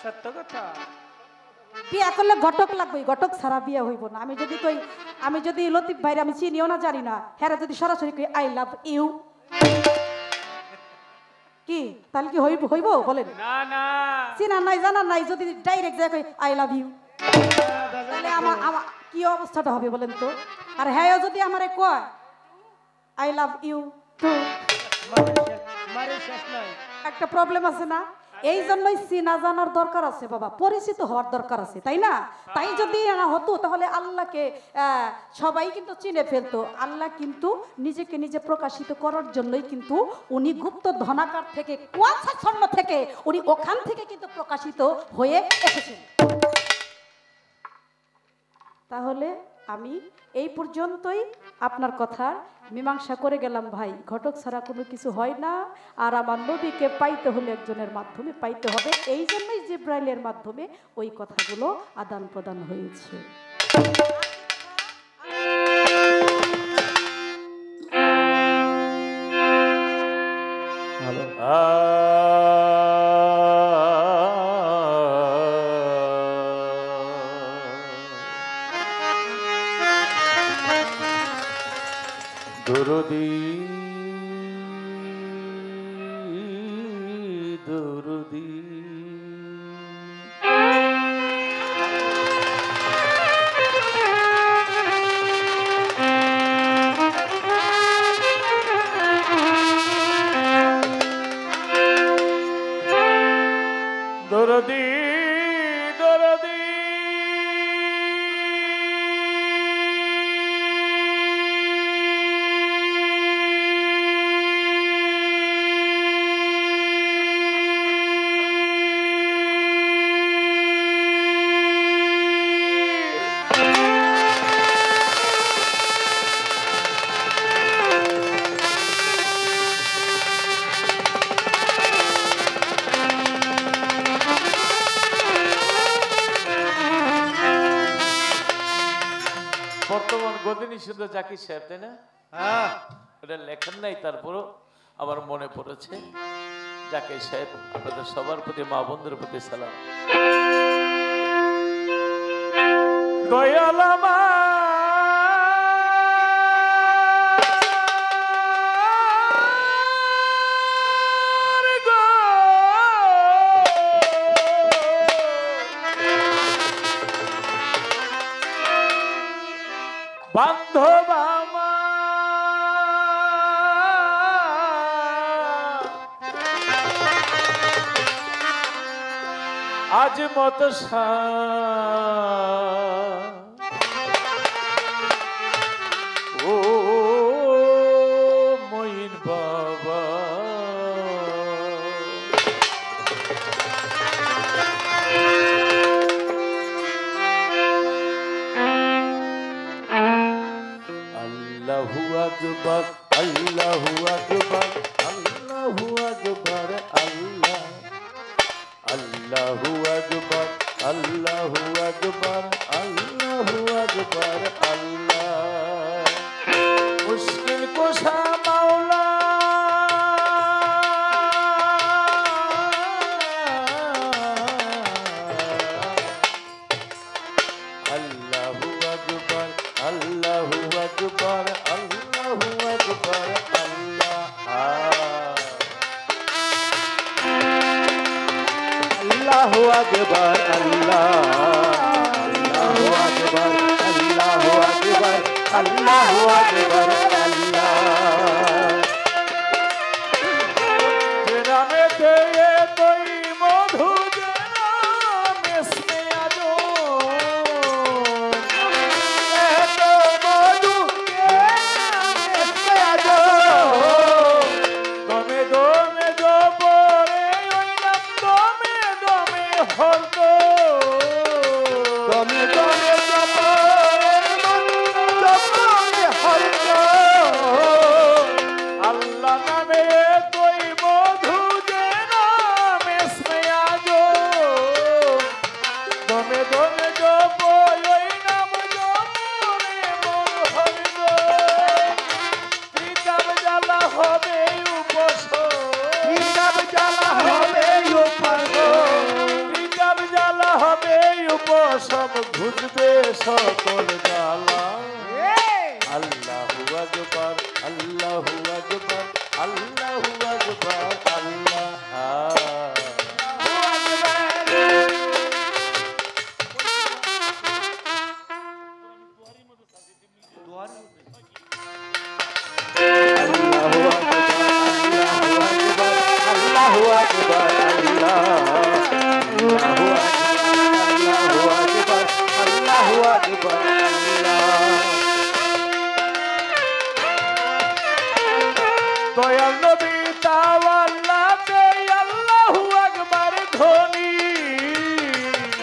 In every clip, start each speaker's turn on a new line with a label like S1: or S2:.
S1: সত্য কথা।
S2: বিয়া করলে ঘটক লাগবে, ঘটক ছাড়া বিয়া হইব না। আমি যদি লতিফ ভাইরে আমি চিনিও না জানি না, হ্যাঁ যদি সরাসরি কই আই লাভ ইউ, কি তাহলে কি হইব বলেন?
S1: না না,
S2: চিনা নাই জানা নাই, যদি ডাইরেক্ট যায় কই আই লাভ ইউ, তাহলে আমার কি অবস্থাটা হবে বলেন তো? আর হ্যাঁ যদি আমারে কয় আই লাভ ইউ টু,
S1: মারে শেষ নাই।
S2: একটা প্রবলেম আছে না? এই জন্যই চিনা জানার দরকার আছে বাবা, পরিচিত হওয়ার দরকার আছে, তাই না? তাই যদি না হতো তাহলে আল্লাহকে সবাই কিন্তু চিনে ফেলতো। আল্লাহ কিন্তু নিজেকে নিজে প্রকাশিত করার জন্যই কিন্তু উনি গুপ্ত ধনাকার থেকে, কুয়াশা ছন্ন থেকে উনি ওখান থেকে কিন্তু প্রকাশিত হয়ে এসেছেন। তাহলে আমি এই পর্যন্তই আপনার কথা মীমাংসা করে গেলাম ভাই। ঘটক ছাড়া কোনো কিছু হয় না, আর আমার নবীকে পাইতে হলে একজনের মাধ্যমে পাইতে হবে। এই জন্যই জিব্রাইলের মাধ্যমে ওই কথাগুলো আদান প্রদান হয়েছে।
S3: দরদি দরদি দরদি দরদি বর্তমান গদিনী শুধু জাকির সাহেব, তাই না?
S1: হ্যাঁ,
S3: ওটা লেখেন নাই, তারপরও আমার মনে পড়েছে। জাকির সাহেব, আপনাদের সবার প্রতি, মা বন্ধুর প্রতি সালাম। দয়ালামা বান্ধব আজ মত ও মঈন বাবা, আল্লাহু আকবার, আল্লাহু আকবার, আল্লাহু আকবার, আল্লাহ, আল্লাহু আকবার, আল্লাহু আকবার, আল্লাহু আকবার, আল্লাহ। মুশকিল কোশা মাওলা আল্লাহু আকবার, আল্লাহু আকবার, আল্লাহু আকবার, আল্লাহ। আল্লাহু আকবার, আল্লাহ, আল্লাহু আকবার, আল্লাহু আকবার, আল্লাহু আকবার, আল্লাহ। গ্রামেতে তুই মধু দমে দমে দমে হরতো বুঝবে সকল জ্বালা আল্লাহু আকবার আল্লাহু আকবার আল্লাহু আকবার আল্লাহ দয়াল নবী তাওয়াল্লাতে আল্লাহু আকবার ধ্বনি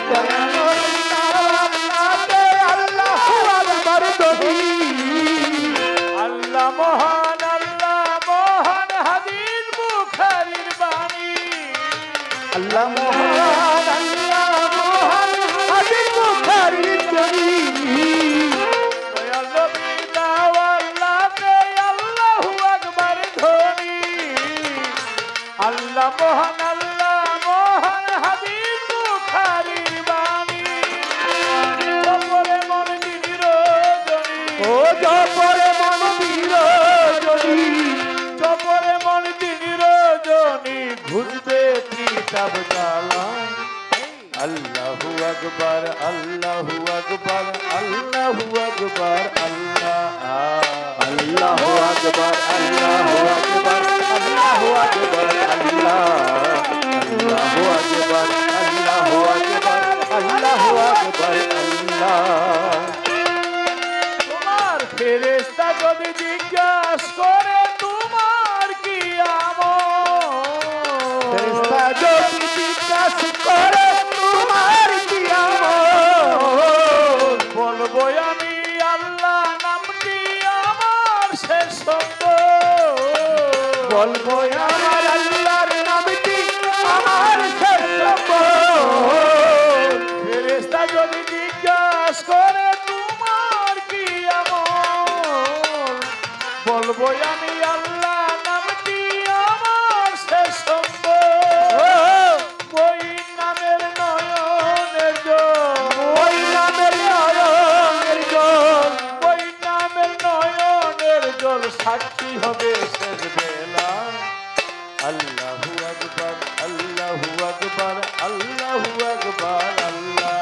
S3: দয়াল নবী তাওয়াল্লাতে আল্লাহু আকবার ধ্বনি আল্লাহ মহান হাদিস বুখারীর বাণী আল্লাহ মহান হাদিস বুখারীর বাণী দয়াল নবী তাওয়াল্লাতে আল্লাহু আকবার ধ্বনি আল্লাহ মহান হাবিব বুখারীর বাণী জপরে মন দিন রজনী ও জপরে মন দিন রজনী জপরে মন দিন রজনী ঘুরবে কিতাব জ্বালা আল্লাহু আকবার আল্লাহু আকবার আল্লাহু আকবার আল্লাহ আল্লাহু আকবার আল্লাহু আকবার আল্লাহু আকবার আল্লাহ আল্লাহু আকবার আল্লাহু আকবার আল্লাহু আকবার আল্লাহ তোমার ফেরেশতা যদি জিজ্ঞাসা করে তোমার কি আমল ফেরেশতা যদি জিজ্ঞাসা করে তোমার কি আমল বলবো আমি আল্লাহ নামটি আমার শেষ শব্দ বলবো আমার আল্লাহর নামটি আমার শেষ শব্দ ফেরেশতা যদি জিজ্ঞাসা করে তোমার কি আমল বলবো আমি আল্লাহ নামটি আমার শেষ শব্দ ওই নামের নয়নের জল ওই নামের নয়নের জল ওই নামের নয়নের জল সাক্ষী হবে শেষ বেলা আল্লাহু আকবার আল্লাহু আকবার আল্লাহু আকবার আল্লাহ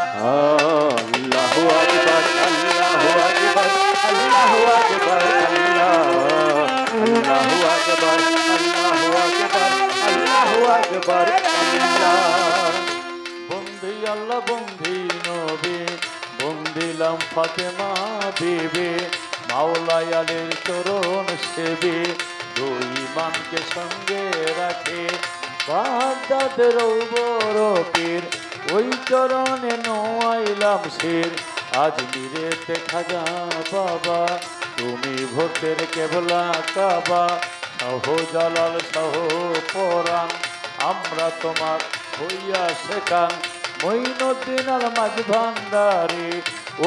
S3: আল্লাহু আকবার আল্লাহু আকবার আল্লাহু আকবার আল্লাহ আল্লাহু আকবার আল্লাহু আকবার আল্লাহু আকবার আল্লাহ বন্দি আল্লাহ বন্দি নবী বন্দিলাম ফাতেমা বিবি মাওলাই আলীর চরণ সেবী দুই ইমামকে সঙ্গে রাখে বাগদাদের বড় পীর ওই চরণে নোয়াইলাম শির আজমিরেতে খাজা বাবা তুমি ভক্তের কেবলা কাবা সহ জালাল সহ পরাণ আমরা তোমার হইয়া শেখান মঈনুদ্দিন আল মাঝ ভান্ডারী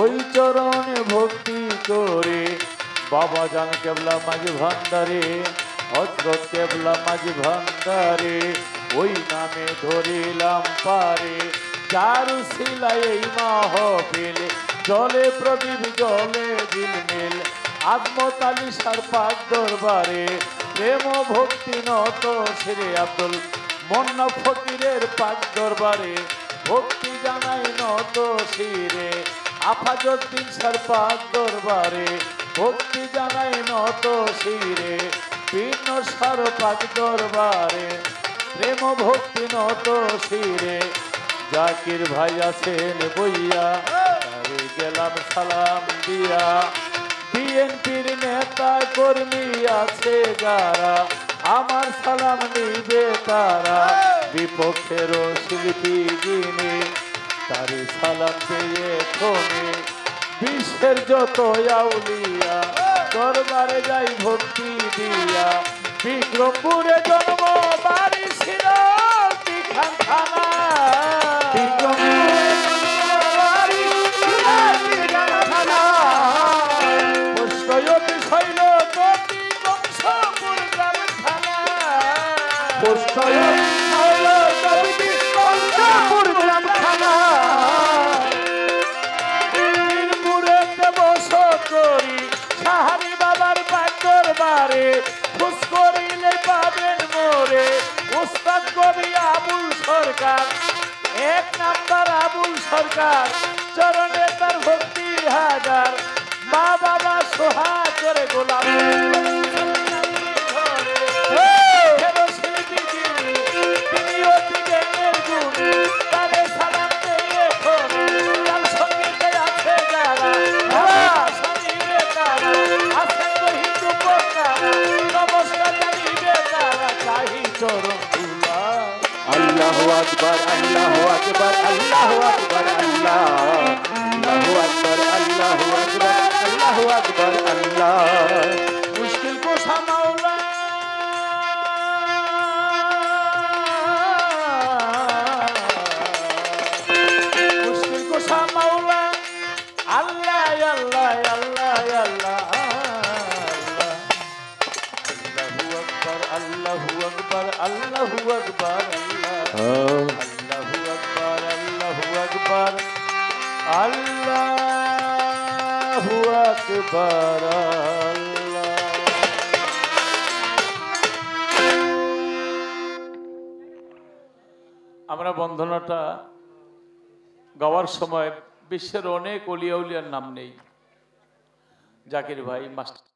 S3: ওই চরণে ভক্তি করে বাবা জান কেবলা মাঝ ভান্ডারী হযরত কেবলা মাঝ ভান্ডারী ওই নামে ধরিলাম পারে চারু শিলায় এই মাহফিল জলে প্রদীপ জলে ঝিলমিল আজমত আলী সার পাক দরবারে প্রেম ভক্তি নত শ্রী আব্দুল মন্না ফকিরের পাক দরবারে ভক্তি জানাই নত শিরে আফাজউদ্দিন সার পাক দরবারে ভক্তি জানাই নত শিরে পীর সার পাক দরবারে প্রেম ভক্তি নত শিরে জাকির ভাই আছেন বইয়া তারে গেলাম সালাম দিয়া বিএনপির নেতা কর্মী আছে যারা আমার সালাম নিবে তারা বিপক্ষের শিল্পী গিনি তারি সালাম পেয়ে খনে বিশ্বের যত আউলিয়া দরবারে যাই ভক্তি দিয়া বিক্রমপুরে জন্ম বাড়ি ছিল খান থানা সরকার, এক নাম্বার আবুল সরকার, চরণে তার ভক্তি হাজার, মা বাবা সোহাগ করে গোলাম শিল্পী তিনি অতি জ্ঞানের গুণ, তারে সালাম দিয়ে তার সঙ্গীতে আছে যারা শনিবে তারা আছেন হিন্দু তারা, নমস্কার জানিবে তারা চাহি চরণ তুলা।
S4: আল্লাহু আকবার, আল্লাহু আকবার, আল্লাহু আকবার, আল্লাহু আকবার, আল্লাহু আকবার, আল্লাহু আকবার, আল্লাহ।
S3: মুশকিল কোষা মাওলা, মুশকিল কোষা মাওলা, আল্লাহ আল্লাহ আল্লাহ আল্লাহ আল্লাহু আকবার, আল্লাহু আকবার, আল্লাহু আকবার, আল্লাহু আকবার, আল্লাহু আকবার, আল্লাহু আকবার, আল্লাহ। আমরা বন্দনাটা গাওয়ার সময় বিশ্বের অনেক অলিয়া উলিয়ার নাম নেই। জাকির ভাই মাস্টার